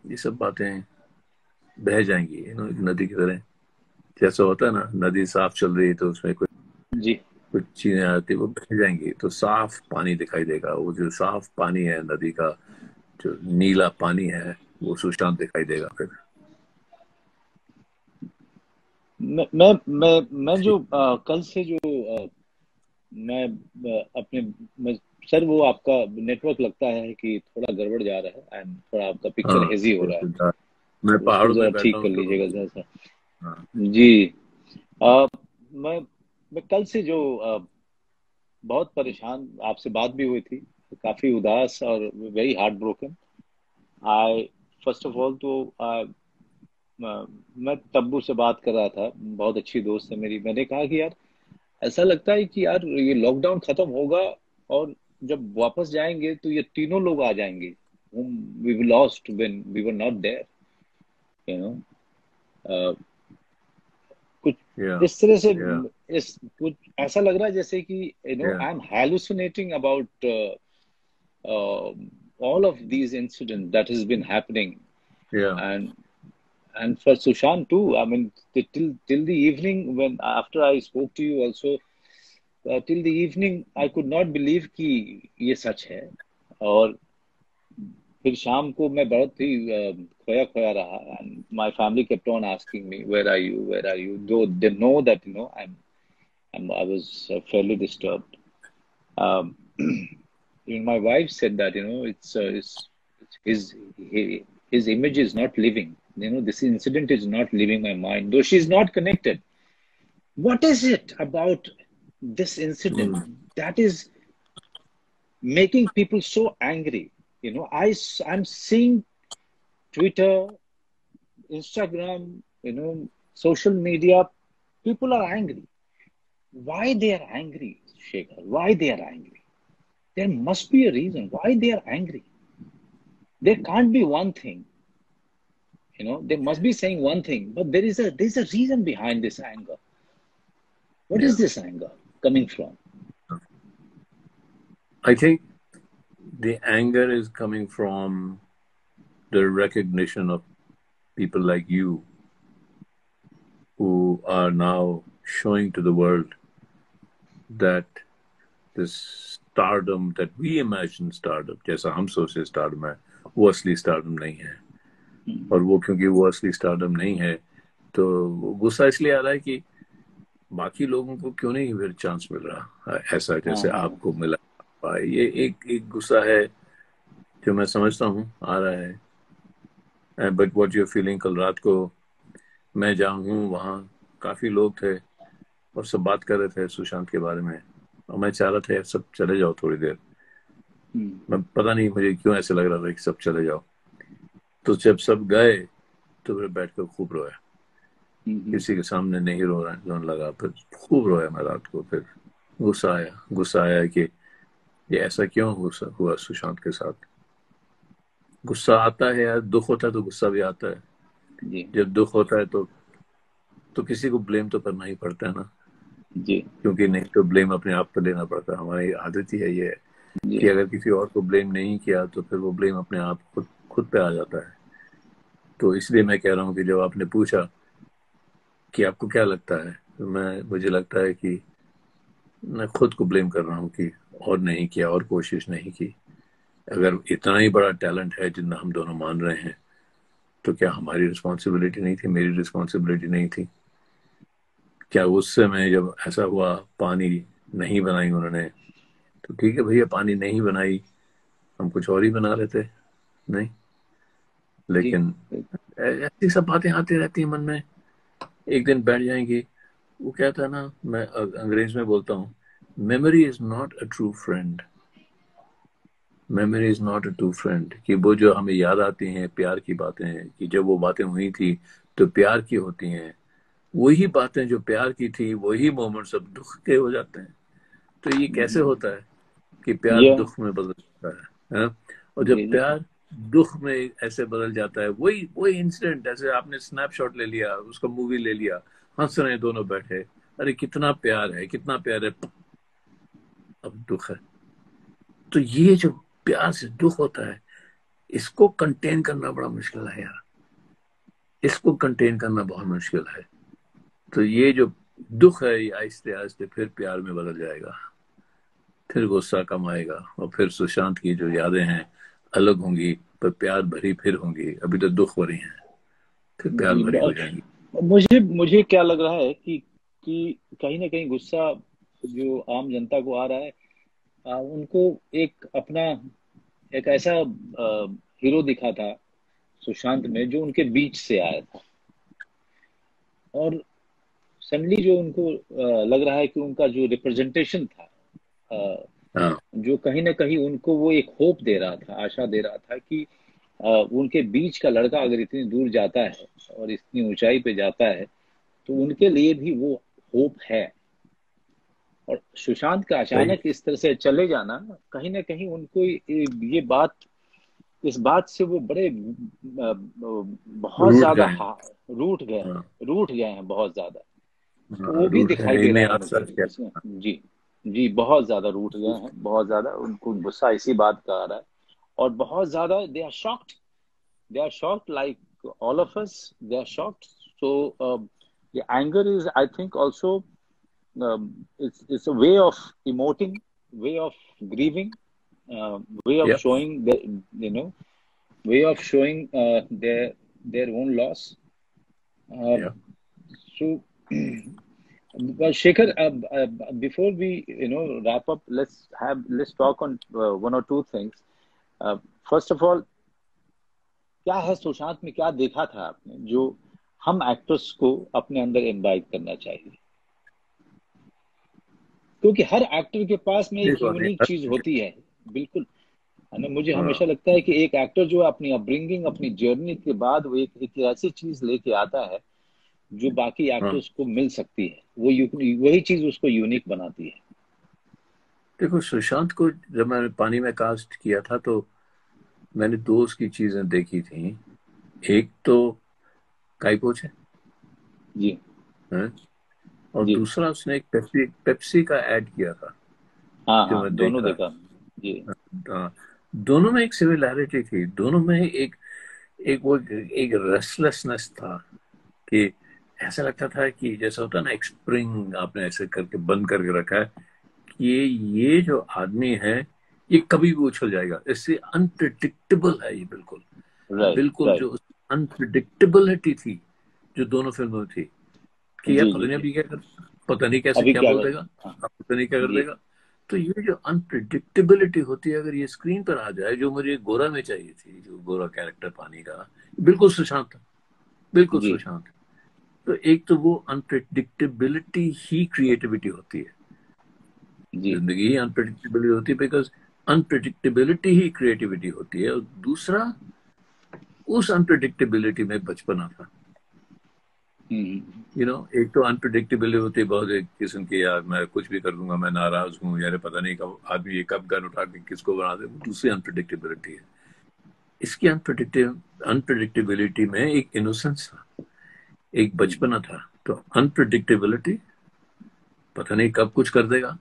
ये सब बातें बह जाएंगी, नदी की तरह। जैसा होता है ना, नदी साफ चल रही है तो उसमें जी। कुछ चीजें आती वो बह जाएंगी, तो साफ पानी दिखाई देगा। वो जो साफ पानी है नदी का, जो नीला पानी है, वो सुशांत दिखाई देगा फिर। मैं जो कल से जो मैं अपने सर, वो आपका नेटवर्क लगता है कि थोड़ा गड़बड़ जा रहा है, एंड थोड़ा आपका पिक्चर हाँ, हेजी हो रहा मैं है, उसको पहाड़ों जरा में बैठा ठीक हूँ कर तो लीजिएगा जरा सा। हाँ। जी। अ, मैं मैं कल से जो बहुत परेशान, आपसे बात भी हुई थी, काफी उदास और very heart broken. I first of all तो मैं तब्बू से बात कर रहा था, बहुत अच्छी दोस्त है मेरी। मैंने कहा कि यार, ऐसा लगता है कि यार ये लॉकडाउन खत्म होगा और जब वापस जाएंगे तो ये तीनों लोग आ जाएंगे whom we lost when we were not there, you know। कुछ या इस तरह से, या इस कुछ ऐसा लग रहा है जैसे कि या I am hallucinating about all of these incidents that has been happening, या and for Sushant too. I mean, till the evening, when after I spoke to you also, till the evening I could not believe कि ये सच है। और फिर शाम को मैं बहुत ही खोया खोया रहा, and my family kept on asking me, where are you, where are you, though they know that I was fairly disturbed. um, even my wife said that it's his image is not living, this incident is not leaving my mind, though she's not connected. What is it about this incident that is making people so angry? I'm seeing Twitter, Instagram, social media. People are angry. Why they are angry, Shekhar? Why they are angry? There must be a reason why they are angry. There can't be one thing. They must be saying one thing, but there's a reason behind this anger. What is या this anger coming from? I think the anger is coming from the recognition of people like you who are now showing to the world that this stardom that we imagine stardom, जैसा हम सोचते stardom है, वो असली stardom नहीं है। और वो क्योंकि वो असली stardom नहीं है, तो गुस्सा इसलिए आ रहा है कि बाकी लोगों को क्यों नहीं फिर चांस मिल रहा ऐसा जैसे आपको मिला। ये एक गुस्सा है जो मैं समझता हूँ आ रहा है। बट व्हाट यू फीलिंग, कल रात को मैं जहाँ हूँ वहाँ काफी लोग थे और सब बात कर रहे थे सुशांत के बारे में, और मैं चाह रहा था यार सब चले जाओ थोड़ी देर। मैं पता नहीं मुझे क्यों ऐसे लग रहा था कि सब चले जाओ। तो जब सब गए तो फिर बैठ कर खूब रोया, किसी के सामने नहीं रोने लगा, फिर खूब रोया मैं रात को। फिर गुस्सा आया कि ये ऐसा क्यों हुआ सुशांत के साथ। गुस्सा आता है यार, दुख होता है तो गुस्सा भी आता है। जब दुख होता है तो किसी को ब्लेम तो करना ही पड़ता है ना जी, क्योंकि नहीं तो ब्लेम अपने आप पर लेना पड़ता है। हमारी आदत ही है ये कि अगर किसी और को ब्लेम नहीं किया तो फिर वो ब्लेम अपने आप खुद पे आ जाता है। तो इसलिए मैं कह रहा हूँ कि जब आपने पूछा कि आपको क्या लगता है, तो मुझे लगता है कि मैं खुद को ब्लेम कर रहा हूँ कि और नहीं किया और कोशिश नहीं की। अगर इतना ही बड़ा टैलेंट है जितना हम दोनों मान रहे हैं तो क्या हमारी रिस्पॉन्सिबिलिटी नहीं थी, मेरी रिस्पॉन्सिबिलिटी नहीं थी? क्या उस समय जब ऐसा हुआ पानी नहीं बनाई उन्होंने, तो ठीक है भैया पानी नहीं बनाई, हम कुछ और ही बना लेते नहीं। लेकिन ऐसी सब बातें आती रहती हैं मन में, एक दिन बैठ जाएंगी। वो कहता है ना, मैं अंग्रेज में बोलता हूँ, memory is not a true friend. Memory is not a true friend, कि वो जो हमें याद आती हैं प्यार की बातें, कि जब वो बातें हुई थी तो प्यार की होती हैं, वही बातें जो प्यार की थी वही मोमेंट्स अब दुख के हो जाते हैं। तो ये कैसे होता है कि प्यार दुख में बदल जाता है? और जब प्यार दुख में ऐसे बदल जाता है, वही इंसिडेंट, ऐसे आपने स्नैपशॉट ले लिया, उसका मूवी ले लिया, हंस रहे हैं दोनों बैठे, अरे कितना प्यार है कितना प्यार है, अब दुख है। तो ये जो प्यार से दुख होता है, इसको कंटेन करना बड़ा मुश्किल है यार, इसको कंटेन करना बहुत मुश्किल है। तो ये जो दुख है ये आहिस्ते आहिस्ते फिर प्यार में बदल जाएगा, फिर गुस्सा कम आएगा, और फिर सुशांत की जो यादें हैं अलग होंगी पर प्यार भरी फिर होंगी। अभी तो दुख भरी हैं, फिर प्यार भरी हो जाएंगी। मुझे क्या लग रहा है कि कहीं ना कहीं गुस्सा जो आम जनता को आ रहा है, उनको एक अपना एक ऐसा हीरो दिखा था सुशांत में जो उनके बीच से आया था, और सडनली जो उनको लग रहा है कि उनका जो रिप्रेजेंटेशन था, जो कहीं ना कहीं उनको वो एक होप दे रहा था, आशा दे रहा था कि उनके बीच का लड़का अगर इतनी दूर जाता है और इतनी ऊंचाई पे जाता है तो उनके लिए भी वो होप है। और सुशांत का अचानक इस तरह से चले जाना, कहीं ना कहीं उनको ये बात, इस बात से वो बड़े बहुत ज्यादा रूठ गए हैं बहुत ज्यादा। तो वो भी दिखाई दे रहा है जी, बहुत ज्यादा रूठ गए हैं, बहुत ज्यादा उनको गुस्सा इसी बात का आ रहा है, और बहुत ज्यादा they are shocked like all of us, they are shocked. So anger is, I think, also it's a way of emoting, way of grieving, way of showing way of showing their own loss. So well, Shekhar, before we wrap up, let's talk on one or two things. First of all, क्या है सुशांत में, क्या देखा था आपने जो हम actors को अपने अंदर इनवाइट करना चाहिए? क्योंकि हर एक्टर के पास में एक यूनिक चीज होती है, बिल्कुल है ना। मुझे हमेशा लगता है कि एक एक्टर जो अपनी अपब्रिंगिंग, अपनी जर्नी के बाद वो एक ऐसी चीज लेके आता है जो बाकी एक्टर्स को मिल सकती है, वही चीज उसको यूनिक बनाती है। देखो, सुशांत को जब मैंने पानी में कास्ट किया था तो मैंने दो उसकी चीजें देखी थी। एक तो काइपोच है जी, और दूसरा उसने एक पेप्सी का ऐड किया था। हाँ, दोनों देखा जी। दोनों में एक सिमिलैरिटी थी, दोनों में एक रेस्टलेसनेस था कि ऐसा लगता था कि जैसा होता है ना, एक स्प्रिंग आपने ऐसे करके बंद करके रखा है, ये जो आदमी है ये कभी भी उछल जाएगा, इससे अनप्रिडिक्टेबल है ये, बिल्कुल राइट बिल्कुल राइट। जो अनप्रिडिक्टेबिलिटी थी जो दोनों फिल्मों में थी कि यार जी पता जी नहीं जी। अभी क्या कर, पता नहीं कैसे अभी क्या क्या बोल कर, देगा, हाँ अब पता नहीं क्या कर जी देगा। तो ये जो अनप्रिडिक्टेबिलिटी होती है अगर ये स्क्रीन पर आ जाए, जो मुझे गोरा में चाहिए थी, जो गोरा कैरेक्टर पानी का, बिल्कुल सुशांत था, बिल्कुल जी सुशांत। तो एक तो वो अनप्रिडिक्टेबिलिटी ही क्रिएटिविटी होती है, जी जिंदगी ही अनप्रिडिक्टेबिलिटी होती है, बिकॉज अनप्रिडिक्टेबिलिटी ही क्रिएटिविटी होती है। और दूसरा, उस अनप्रिडिक्टेबिलिटी में बचपना था। एक तो अनप्रिडिक्टेबिलिटी होती है बहुत, एक किस्म की, यार मैं कुछ भी कर दूंगा, मैं नाराज हूँ यार, पता नहीं कब आदमी ये कब गन उठा के किसको बना दे, दूसरी अनप्रिडिक्टेबिलिटी है। इसकी अनप्रिडिक्टेबिलिटी में एक इनोसेंस था, एक बचपना था। तो अनप्रिडिक्टेबिलिटी, पता नहीं कब कुछ कर देगा,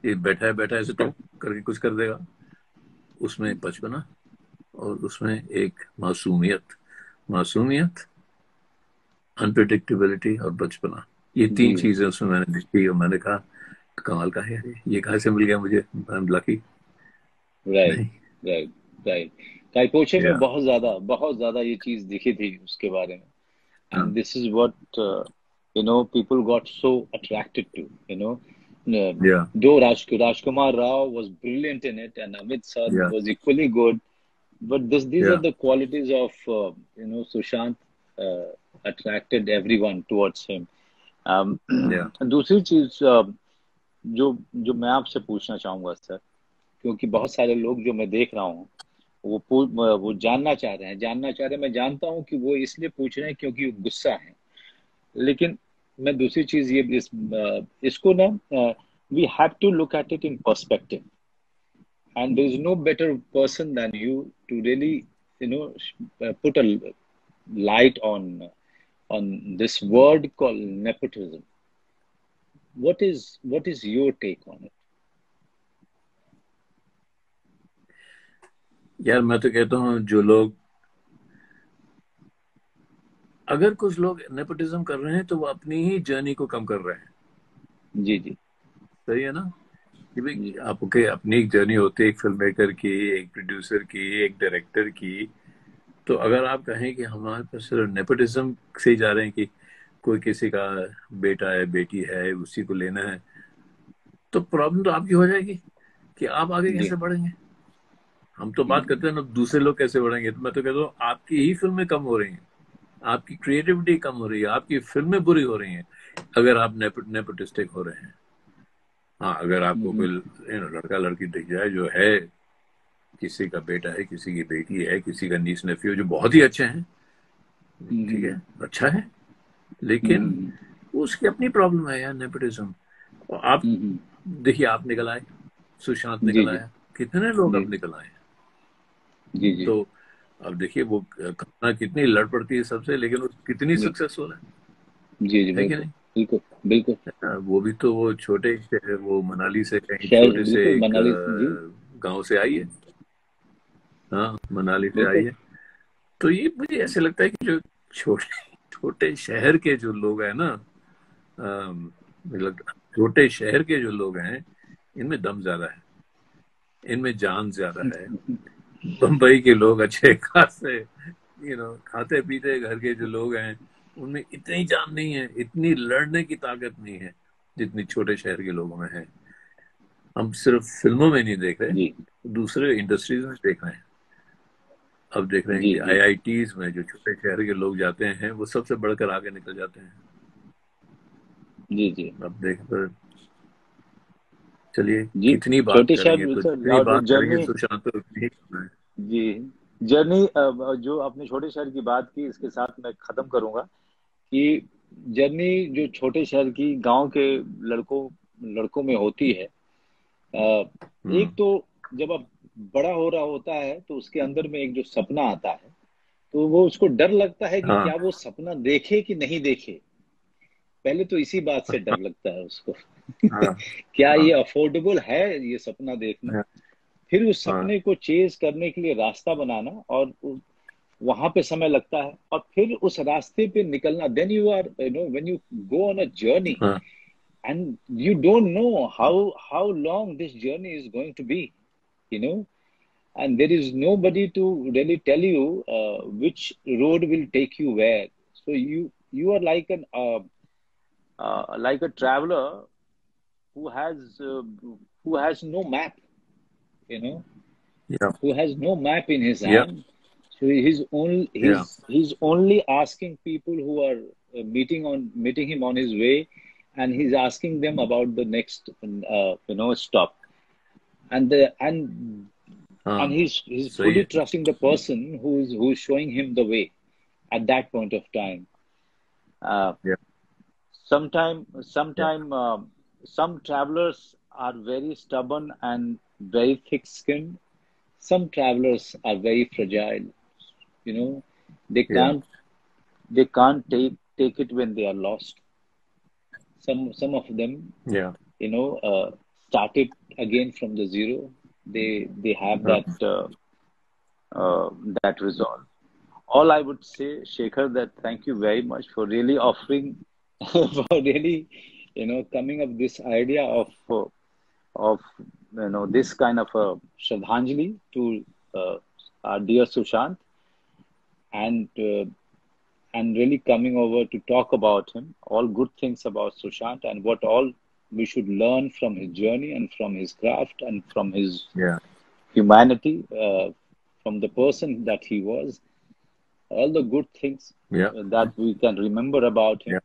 ये बैठा है बैठा ऐसे टॉप करके कुछ कर देगा, उसमें बचपना और उसमें एक मासूमियत, मासूमियत, अनप्रिडिक्टेबिलिटी और बचपना, ये जी 3 चीजें उसमें मैंने देखी और मैंने कहा कमाल का है ये कहाँ से मिल गया मुझे, आई एम लकी। राइट नहीं, राइट राइट। काइपोचे में या बहुत ज्यादा ये चीज दिखी थी उसके बारे में। हाँ, And this is what people got so attracted to. या Though Rajkumar Rao was brilliant in it, and Amit Sir या was equally good, but these या are the qualities of Sushant attracted everyone towards him. Um, या दूसरी चीज जो जो मैं आपसे पूछना चाहूंगा सर, क्योंकि बहुत सारे लोग जो मैं देख रहा हूँ वो जानना चाह रहे हैं, मैं जानता हूँ कि वो इसलिए पूछ रहे हैं क्योंकि वो गुस्सा है। लेकिन मैं दूसरी चीज ये इसको ना, we have to look at it in perspective, and there is no better person than you to really put a light on this word called nepotism. What is your take on it? यार मैं तो कहता हूँ जो लोग, अगर कुछ लोग नेपोटिज्म कर रहे हैं तो वो अपनी ही जर्नी को कम कर रहे हैं। जी जी सही है ना कि भाई जी आपके अपनी एक जर्नी होती है, एक फिल्म मेकर की, एक प्रोड्यूसर की, एक डायरेक्टर की। तो अगर आप कहें कि हमारे पास सिर्फ नेपोटिज्म से ही जा रहे हैं कि कोई किसी का बेटा है बेटी है उसी को लेना है, तो प्रॉब्लम तो आपकी हो जाएगी कि आप आगे जी। कैसे बढ़ेंगे। हम तो बात करते हैं ना दूसरे लोग कैसे बढ़ेंगे, तो मैं तो कहता हूँ आपकी ही फिल्में कम हो रही हैं, आपकी क्रिएटिविटी कम हो रही है, आपकी फिल्में बुरी हो रही हैं अगर आप नेपोटिस्टिक हो रहे हैं। हाँ, अगर आपको कोई लड़का लड़की दिख जाए जो है, किसी का बेटा है, किसी की बेटी है, किसी का नीस नेफ्यू जो बहुत ही अच्छे हैं, ठीक है, अच्छा है, लेकिन उसकी अपनी प्रॉब्लम है यार, नेपोटिज्म। और आप देखिए, आप निकल आए, सुशांत जी निकल जी आया, कितने लोग जी अब निकल आए। जी जी तो अब देखिए वो कल्पना कितनी लड़ पड़ती है सबसे, लेकिन वो कितनी जी सक्सेसफुल जी जी। है कि बिल्कुल नहीं। बिल्कुल बिल्कुल। वो भी तो वो छोटे से, वो मनाली से कहीं शहर छोटे से बिल्कुल एक मनाली जी। गांव से आई है। हाँ, मनाली से आई बिल्कुल है। तो ये मुझे ऐसे लगता है कि जो छोटे छोटे शहर के जो लोग हैं ना, मुझे लगता है छोटे शहर के जो लोग हैं इनमें दम ज्यादा है, इनमें जान ज्यादा है। बम्बई के लोग अच्छे खासे खाते पीते घर के जो लोग हैं उनमें इतनी जान नहीं है, इतनी लड़ने की ताकत नहीं है जितनी छोटे शहर के लोगों में है। हम सिर्फ फिल्मों में नहीं देख रहे, जी दूसरे इंडस्ट्रीज में देख रहे हैं। अब देख रहे हैं जी कि जी आईआईटीज में जो छोटे शहर के लोग जाते हैं वो सबसे बढ़कर आगे निकल जाते हैं। जी जी अब देख तो चलिए जी। कितनी बात छोटे करेंगे, शहर तो सर, जितनी और बात करेंगे जर्नी सुशांत तो उतनी ही कम है। जी, जर्नी जो आपने छोटे शहर की बात की, इसके साथ मैं खत्म करूंगा कि जर्नी जो छोटे शहर की गांव के लड़कों लड़कों में होती है। एक हम्म, तो जब अब बड़ा हो रहा होता है तो उसके अंदर में एक जो सपना आता है, तो वो उसको डर लगता है कि हाँ क्या वो सपना देखे कि नहीं देखे। पहले तो इसी बात से डर लगता है उसको हाँ क्या हाँ ये अफोर्डेबल है ये सपना देखना। हाँ फिर उस हाँ सपने को चेज करने के लिए रास्ता बनाना, और वहां पे समय लगता है, और फिर उस रास्ते पे निकलना। Then you are when you go on a journey, हाँ and you don't know how long this journey is going to be, you know, and there is nobody to really tell you which road will take you where. So you are like a traveler who has uh, who has no map, you know, Yeah. who has no map in his Yeah. hand. So Yeah. he's only asking people who are meeting him on his way, and he's asking them about the next stop, and the and हाँ, he's सही fully है. trusting the person who's showing him the way at that point of time. Uh, Yeah. Yeah. Some travelers are very stubborn and very thick-skinned. Some travelers are very fragile. You know, they Yeah. can't take it when they are lost. Some of them, Yeah. started again from the zero. They have हाँ. uh, that resolve. All I would say, Shekhar, that thank you very much for really offering, for really, coming up this idea of this kind of a Shraddhanjali to our dear Sushant, and really coming over to talk about him, all good things about Sushant, and what all we should learn from his journey and from his craft and from his Yeah. humanity, from the person that he was, all the good things Yeah. that we can remember about him. Yeah.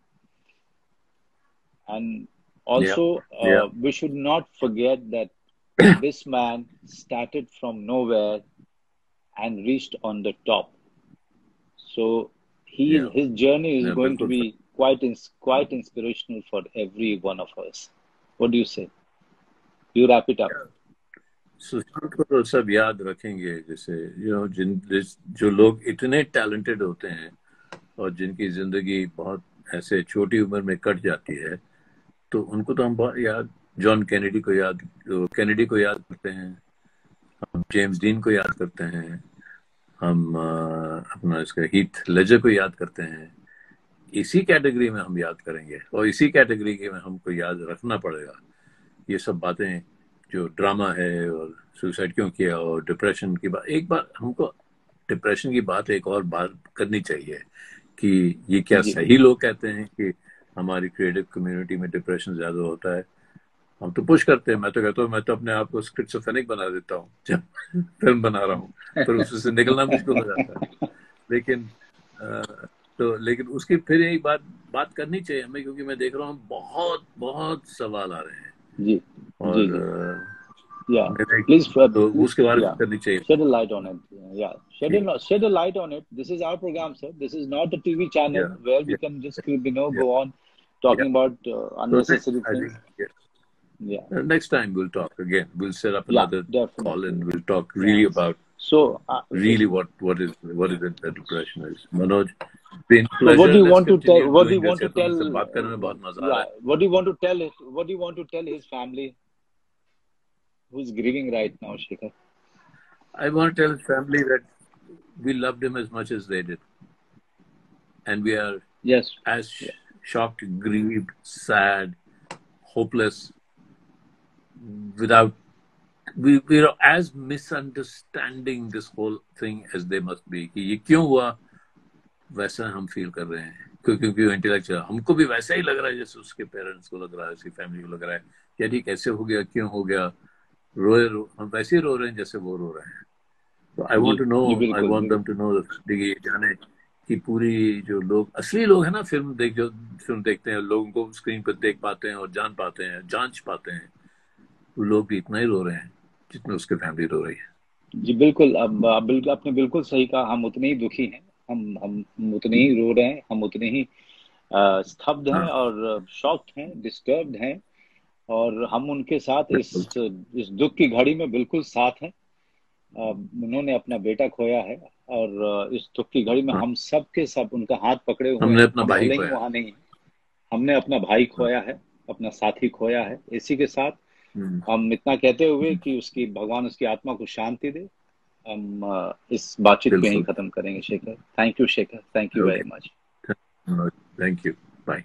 And Yeah. also, Yeah. we should not forget that this man started from nowhere and reached on the top. So Yeah. his journey is Yeah. going to बिल्कुल sir. be quite inspirational for every one of us. What do you say? You wrap it up. Sushant को तो सब याद रखेंगे, जैसे जो लोग इतने टैलेंटेड होते हैं और जिनकी जिंदगी बहुत ऐसे छोटी उम्र में कट जाती है, तो उनको तो हम बहुत याद, जॉन कैनेडी को याद करते हैं, हम जेम्स डीन को याद करते हैं, हम अपना इसका हीथ लेजर को याद करते हैं. इसी कैटेगरी में हम याद करेंगे और इसी कैटेगरी में हमको याद रखना पड़ेगा. ये सब बातें जो ड्रामा है और सुसाइड क्यों किया और डिप्रेशन की बात, एक बार हमको डिप्रेशन की बात एक और बात करनी चाहिए कि ये क्या जी सही लोग कहते हैं कि हमारी क्रिएटिव कम्युनिटी में डिप्रेशन ज्यादा होता है. हम तो पुश करते हैं. मैं तो कहता हूँ, मैं तो अपने आप को स्किज़ोफ्रेनिक बना देता हूँ जब फिल्म बना रहा हूँ, पर उससे निकलना मुश्किल हो जाता है. लेकिन लेकिन उसकी फिर एक बात करनी चाहिए हमें, क्योंकि मैं देख रहा हूँ बहुत बहुत सवाल आ रहे हैं. जी और जी yeah, मेरे please तो उसके बारे में yeah, करनी चाहिए. shed a light on it. Yeah, shed a light on it. This is our program, sir. This is not a TV channel Yeah. where we Yeah. can just Yeah. go on talking about unnecessary I things. think, yeah. Yeah, Next time we'll talk again. We'll set up yeah, another definitely. call and we'll talk really about So, really what is it that depression is. Manoj, been so pleasure. what do you Let's want to continue tell? What do you doing want this. to tell? तुमसे बात करने में बहुत मजा आ रहा Yeah, है. what do you want to tell it? What do you want to tell his family who's grieving right now, Shekhar? I want to tell his family that we loved him as much as they did, and we are Yes. as shocked, grieved, sad, hopeless, without we're as misunderstanding this whole thing as they must be. कि ये क्यों हुआ, वैसा हम feel कर रहे हैं, क्योंकि इंटेलेक्चुअल हमको भी वैसा ही लग रहा है जैसे उसके पेरेंट्स को लग रहा है, उसकी फैमिली को लग रहा है कि यार ये कैसे हो गया, क्यों हो गया. हम वैसे ही रो रहे हैं जैसे वो रो रहे हैं. तो I want to know, I want them to know ये जाने कि पूरी जो लोग असली लोग हैं ना, फिल्म देखते हैं, लोगों को स्क्रीन पर देख पाते हैं और जांच पाते हैं, वो लोग भी इतना ही रो रहे हैं जितना उसके फैमिली रो रही है. जी बिल्कुल. अब आपने बिल्कुल सही कहा. हम उतने ही दुखी हैं, हम उतने ही रो रहे हैं, हम उतने ही स्तब्ध हैं और शॉक्ड हैं, डिस्टर्ब्ड हैं, और हम उनके साथ इस दुख की घड़ी में बिल्कुल साथ हैं. उन्होंने अपना बेटा खोया है और इस दुख की घड़ी में हम सब के सब उनका हाथ पकड़े हुए हमने हैं. अपना हम भाई भले ही खोया. वहां नहीं हैं, हमने अपना भाई खोया है, अपना साथी खोया है. इसी के साथ हम इतना कहते हुए कि भगवान उसकी आत्मा को शांति दे, हम इस बातचीत को यहीं खत्म करेंगे. Shekhar, thank you. Shekhar, thank you very much. Thank you. Bye.